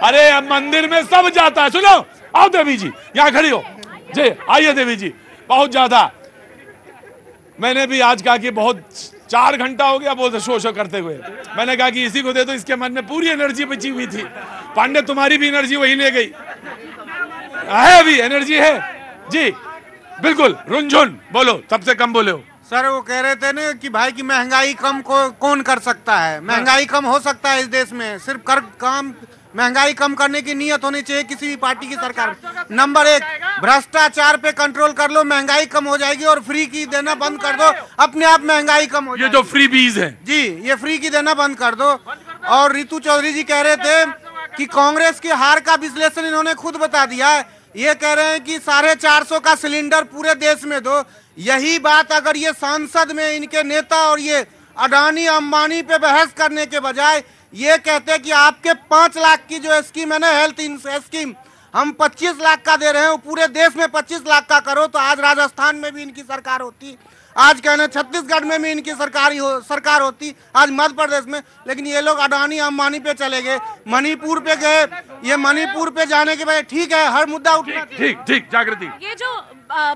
अरे अब मंदिर में सब जाता है। सुनो, आओ देवी जी, यहाँ खड़ी हो जी, आइए देवी जी। बहुत ज्यादा मैंने भी आज कहा कि बहुत 4 घंटा हो गया बोलते शो करते हुए। मैंने कहा कि इसी को दे दो, इसके मन में पूरी एनर्जी बची हुई थी। पांडे तुम्हारी भी एनर्जी वही ले गई है, अभी एनर्जी है जी, बिल्कुल रुनझुन बोलो, सबसे कम बोले हो। सर वो कह रहे थे ना कि भाई की महंगाई कम कौन कर सकता है। महंगाई कम हो सकता है इस देश में, सिर्फ कर काम महंगाई कम करने की नीयत होनी चाहिए किसी भी पार्टी की सरकार। नंबर 1, भ्रष्टाचार पे कंट्रोल कर लो, महंगाई कम हो जाएगी। और फ्री की देना बंद कर दो, अपने आप महंगाई कम हो जाएगी। ये जो फ्री बीज है जी, ये फ्री की देना बंद कर दो। और रितु चौधरी जी कह रहे थे कि कांग्रेस की हार का विश्लेषण इन्होंने खुद बता दिया है। ये कह रहे हैं कि 450 का सिलेंडर पूरे देश में दो। यही बात अगर ये संसद में इनके नेता और ये अडानी अंबानी पे बहस करने के बजाय ये कहते हैं कि आपके 5 लाख की जो स्कीम है ना, हेल्थ स्कीम, हम 25 लाख का दे रहे हैं, वो पूरे देश में 25 लाख का करो, तो आज राजस्थान में भी इनकी सरकार होती, आज कहने छत्तीसगढ़ में भी इनकी सरकार होती, आज मध्य प्रदेश में। लेकिन ये लोग अडानी अंबानी पे चले गए, मणिपुर पे गए। ये मणिपुर पे जाने के बाद ठीक है, हर मुद्दा उठना। ठीक जागृति, ये जो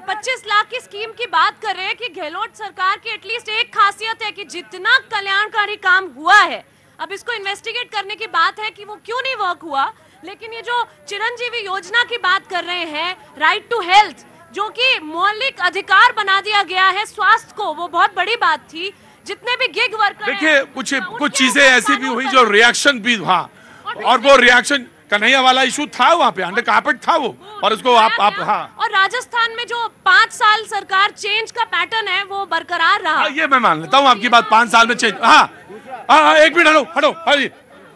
25 लाख की स्कीम की बात कर रहे हैं कि गहलोत सरकार की एटलीस्ट एक खासियत है कि जितना कल्याणकारी काम हुआ है, अब इसको इन्वेस्टिगेट करने की बात है कि वो क्यों नहीं वर्क हुआ। लेकिन ये जो चिरंजीवी योजना की बात कर रहे हैं, राइट टू हेल्थ, जो कि मौलिक अधिकार बना दिया गया है स्वास्थ्य को, वो बहुत बड़ी बात थी। जितने भी गिग वर्कर देखिए कुछ चीजें ऐसी भी हुई जो रिएक्शन भी, हाँ, और वो रिएक्शन कन्हैया वाला इशू था, वहाँ पे अंडर कार्पेट था वो, और उसको आप हाँ। और राजस्थान में जो 5 साल सरकार चेंज का पैटर्न है वो बरकरार रहा। ये मैं मान लेता हूँ आपकी बात, 5 साल में चेंज। हाँ, एक मिनट हटो,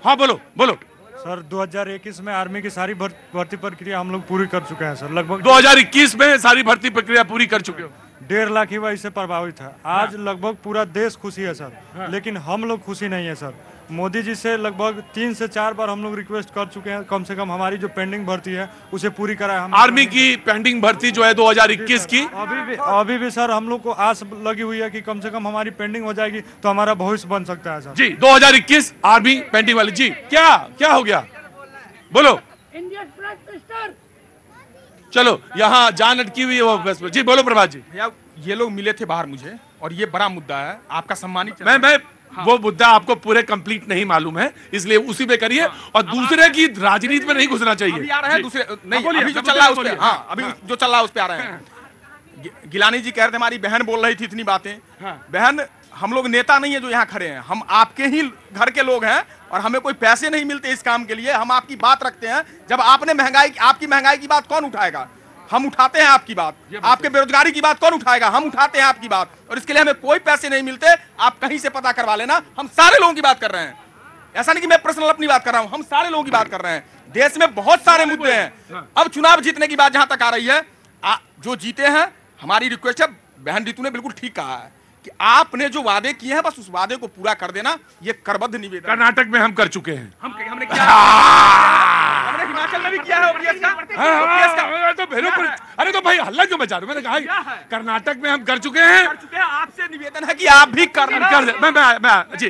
हाँ बोलो। सर 2021 में आर्मी की सारी भर्ती प्रक्रिया हम लोग पूरी कर चुके हैं सर। लगभग 2021 में सारी भर्ती प्रक्रिया पूरी कर चुके हो। 1.5 लाख युवा इससे प्रभावित है। आज लगभग पूरा देश खुशी है सर, लेकिन हम लोग खुशी नहीं है सर। मोदी जी से लगभग 3 से 4 बार हम लोग रिक्वेस्ट कर चुके हैं, कम से कम हमारी जो पेंडिंग भर्ती है उसे पूरी कराए। हम आर्मी की पेंडिंग भर्ती जो है 2021 की, अभी भी सर हम लोग को आस लगी हुई है कि कम से कम हमारी पेंडिंग हो जाएगी तो हमारा भविष्य बन सकता है सर। जी 2021 आर्मी पेंडिंग वाली। जी क्या हो गया, बोलो। चलो, यहाँ जान अटकी हुई है वो। जी बोलो प्रभात जी। भैया ये लोग मिले थे बाहर मुझे, और ये बड़ा मुद्दा है, आपका सम्मानित। मैं वो मुद्दा आपको पूरे कंप्लीट नहीं मालूम है, इसलिए उसी पे करिए, और दूसरे की राजनीति में नहीं घुसना चाहिए। अभी आ रहे हैं दूसरे, नहीं अभी जो चल रहा है उस पे, हाँ अभी जो चल रहा है उस पे आ रहे हैं। गिलानी जी कह रहे थे हमारी बहन बोल रही थी इतनी बातें। बहन, हम लोग नेता नहीं है जो यहाँ खड़े हैं, हम आपके ही घर के लोग हैं, और हमें कोई पैसे नहीं मिलते इस काम के लिए। हम आपकी बात रखते हैं। जब आपने आपकी महंगाई की बात कौन उठाएगा? हम उठाते हैं आपकी बात। आपके बेरोजगारी की बात कौन उठाएगा? हम उठाते हैं आपकी बात, और इसके लिए हमें कोई पैसे नहीं मिलते। आप कहीं से पता करवा लेना, हम सारे लोगों की बात कर रहे हैं। ऐसा नहीं कि मैं पर्सनल अपनी बात कर रहा हूं, हम सारे लोगों की बात कर रहे हैं। देश में बहुत सारे मुद्दे हैं। अब चुनाव जीतने की बात जहां तक आ रही है, जो जीते हैं, हमारी रिक्वेस्ट है, बहन रितु ने बिल्कुल ठीक कहा है कि आपने जो वादे किए हैं बस उस वादे को पूरा कर देना, ये करबद्ध निवेदन। कर्नाटक में हम कर चुके हैं, हमने किया, हमने हिमाचल में भी किया है ओपीएस का। अरे तो भाई हल्ला क्यों मचा रहे हो? मैंने कहा कर्नाटक में हम कर चुके हैं। आपसे निवेदन है कि आप भी कर दे। जी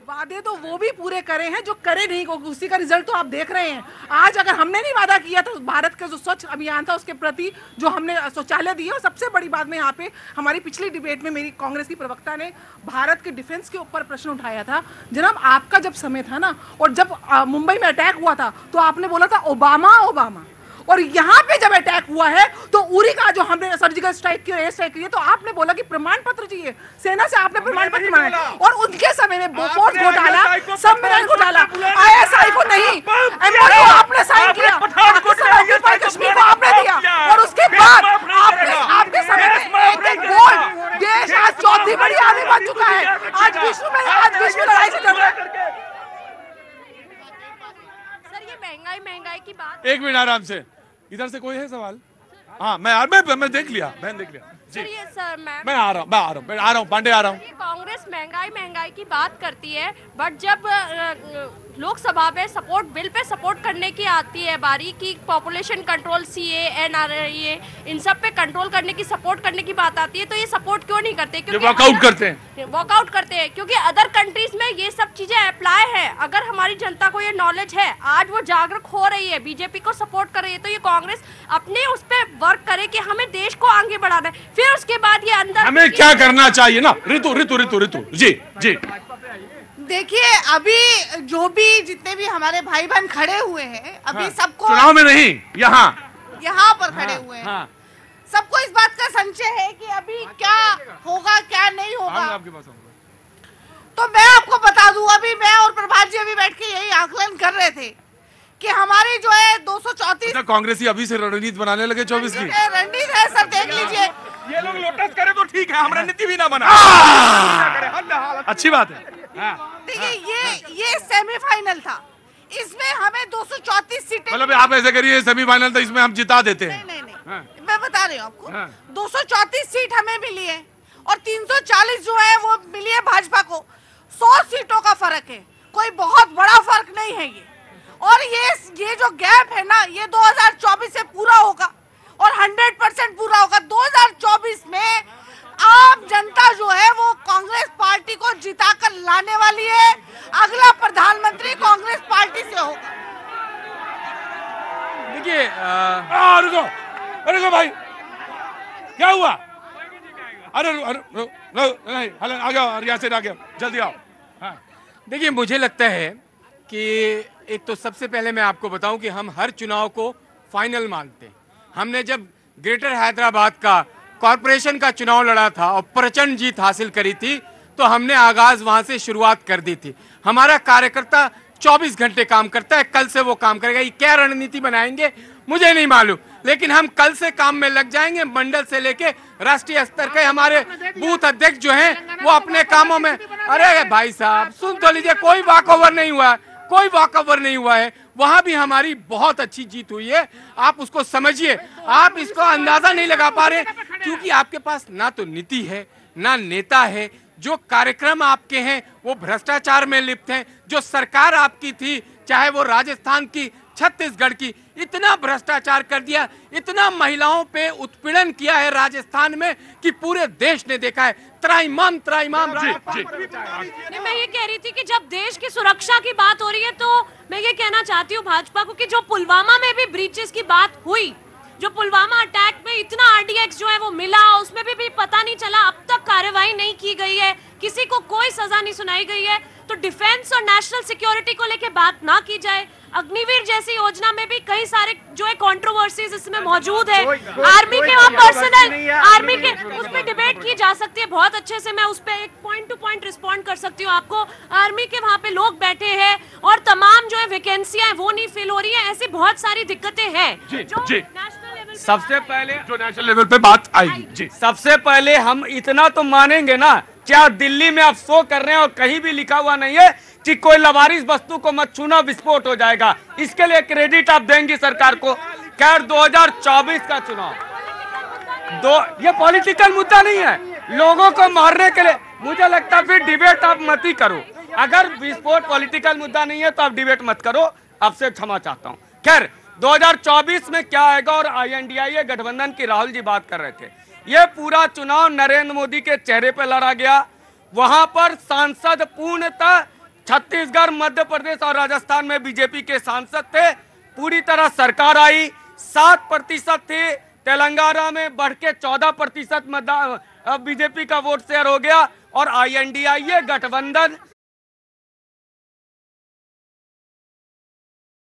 वादे तो वो भी पूरे करे हैं जो करे नहीं, उसी का रिजल्ट तो आप देख रहे हैं। आज अगर हमने नहीं वादा किया तो भारत का जो स्वच्छ अभियान था उसके प्रति जो हमने शौचालय दिया, और सबसे बड़ी बात में यहाँ पे हमारी पिछली डिबेट में मेरी कांग्रेस की प्रवक्ता ने भारत के डिफेंस के ऊपर प्रश्न उठाया था। जनाब आपका जब समय था ना, और जब मुंबई में अटैक हुआ था तो आपने बोला था ओबामा, और यहाँ पे जब अटैक हुआ है तो उरी का जो हमने सर्जिकल स्ट्राइक की, एयर स्ट्राइक की, तो आपने बोला कि प्रमाण पत्र चाहिए, सेना से आपने प्रमाण पत्र मांगा, और उनके समय में बोफोर्स घोटाला, सम्मेलन घोटाला, आईएसआई को नहीं, एमओयू आपने साइन किया, कश्मीर को आपने दिया, और उसके बाद आपके समय में एक गोल्ड देश आज चौथी बड़ी आर्मी बन चुका है। आज विश्व लड़ाई से लड़ रहा है। सर ये महंगाई की बात, एक मिनट आराम से, इधर से कोई है सवाल? हाँ मैं देख लिया, बहन देख लिया जी। सर मैं आ रहा हूँ पांडे आ रहा हूँ। कांग्रेस महंगाई की बात करती है, बट जब लोकसभा में सपोर्ट बिल पे सपोर्ट करने की आती है बारी की पॉपुलेशन कंट्रोल CA NRA इन सब पे कंट्रोल करने की सपोर्ट करने की बात आती है, तो ये सपोर्ट क्यों नहीं करते? क्योंकि वॉकआउट करते हैं क्योंकि अदर कंट्रीज में ये सब चीजें अप्लाई है। अगर हमारी जनता को ये नॉलेज है, आज वो जागरूक हो रही है, बीजेपी को सपोर्ट कर रही है, तो ये कांग्रेस अपने उस पे वर्क करे कि हमें देश को आगे बढ़ाना है। फिर उसके बाद ये अंदर हमें क्या करना चाहिए ना? ऋतु जी देखिए, अभी जो भी जितने भी हमारे भाई बहन खड़े हुए हैं, अभी सबको चुनाव में नहीं, यहाँ पर खड़े हुए हैं, सबको इस बात का संशय है कि अभी क्या होगा क्या नहीं होगा। तो मैं आपको बता दूं, अभी मैं और प्रभात जी अभी बैठ के यही आकलन कर रहे थे कि हमारी जो है 234 कांग्रेसी अभी से रणनीति बनाने लगे 24 की रणनीति है सर, देख लीजिए। ये लोग लोटस करे तो ठीक है, हम रणनीति भी ना बना। अच्छी बात है। देखिए ये सेमीफाइनल था, इसमें हमें 234 सीटें, मतलब आप ऐसे करिए सेमीफाइनल था, इसमें हम जिता देते हैं। नहीं मैं बता रही हूँ आपको, 234 सीट हमें मिली है और 340 जो है वो मिली है भाजपा को। 100 सीटों का फर्क है, कोई बहुत बड़ा फर्क नहीं है ये। और ये जो गैप है ना, ये 2024 से पूरा होगा और 100% पूरा होगा। 2024 में आम जनता जो है वो कांग्रेस पार्टी को जिताकर लाने वाली है। अगला प्रधानमंत्री कांग्रेस पार्टी से होगा। देखिए रुको भाई, क्या हुआ? अरे नहीं, आ गया रियासत, आ गया, जल्दी आओ। देखिए, मुझे लगता है कि एक तो सबसे पहले मैं आपको बताऊं कि हम हर चुनाव को फाइनल मानते हैं। हमने जब ग्रेटर हैदराबाद का कॉरपोरेशन का चुनाव लड़ा था और प्रचंड जीत हासिल करी थी, तो हमने आगाज वहां से शुरुआत कर दी थी। हमारा कार्यकर्ता 24 घंटे काम करता है, कल से वो काम करेगा। ये क्या रणनीति बनाएंगे मुझे नहीं मालूम, लेकिन हम कल से काम में लग जाएंगे। मंडल से लेके राष्ट्रीय स्तर के हमारे बूथ अध्यक्ष जो हैं वो अपने कामों में। अरे भाई साहब सुन तो लीजिए, कोई वॉकओवर नहीं हुआ है, वहां भी हमारी बहुत अच्छी जीत हुई है। आप उसको समझिए, आप इसको अंदाजा नहीं लगा पा रहे क्योंकि आपके पास ना तो नीति है ना नेता है। जो कार्यक्रम आपके हैं वो भ्रष्टाचार में लिप्त हैं। जो सरकार आपकी थी, चाहे वो राजस्थान की, छत्तीसगढ़ की, इतना भ्रष्टाचार कर दिया, इतना महिलाओं पे उत्पीड़न किया है राजस्थान में कि पूरे देश ने देखा है। त्राईमाम मैं ये कह रही थी कि जब देश की सुरक्षा की बात हो रही है, तो मैं ये कहना चाहती हूँ भाजपा को कि जो पुलवामा में भी ब्रीचेस की बात हुई, जो पुलवामा अटैक में इतना RDX जो है वो मिला, उसमें भी पता नहीं चला, अब तक कार्रवाई नहीं की गई है, किसी को कोई सजा नहीं सुनाई गई है। तो डिफेंस और नेशनल सिक्योरिटी को लेके बात ना की जाए। अग्निवीर जैसी योजना में भी कई सारे जो है कंट्रोवर्सीज इसमें मौजूद है। आर्मी के वहाँ पर्सनल आर्मी के उस पर डिबेट की जा सकती है बहुत अच्छे से। मैं उस पर एक पॉइंट टू पॉइंट रिस्पॉन्ड कर सकती हूँ आपको। आर्मी के वहाँ पे लोग बैठे हैं और तमाम जो है वैकेंसियां वो नहीं फिल हो रही है। ऐसी बहुत सारी दिक्कतें हैं जो नेशनल लेवल सबसे पहले जो नेशनल लेवल पे बात आएगी जी। सबसे पहले हम इतना तो मानेंगे ना, क्या दिल्ली में आप शो कर रहे हैं और कहीं भी लिखा हुआ नहीं है कि कोई लवारिस वस्तु को मत छूना, विस्फोट हो जाएगा। इसके लिए क्रेडिट आप देंगी सरकार को। खैर 2024 का चुनाव ये पॉलिटिकल मुद्दा नहीं है लोगों को मारने के लिए। मुझे लगता है फिर डिबेट आप मत ही करो। अगर विस्फोट पॉलिटिकल मुद्दा नहीं है तो आप डिबेट मत करो, आपसे क्षमा चाहता हूं। खैर 2024 में क्या आएगा, और INDIA गठबंधन की राहुल जी बात कर रहे थे, ये पूरा चुनाव नरेंद्र मोदी के चेहरे पे लड़ा गया। वहां पर सांसद पूर्णतः छत्तीसगढ़, मध्य प्रदेश और राजस्थान में बीजेपी के सांसद थे। पूरी तरह सरकार आई, 7% थे। तेलंगाना में बढ़ के 14% बीजेपी का वोट शेयर हो गया और INDIA गठबंधन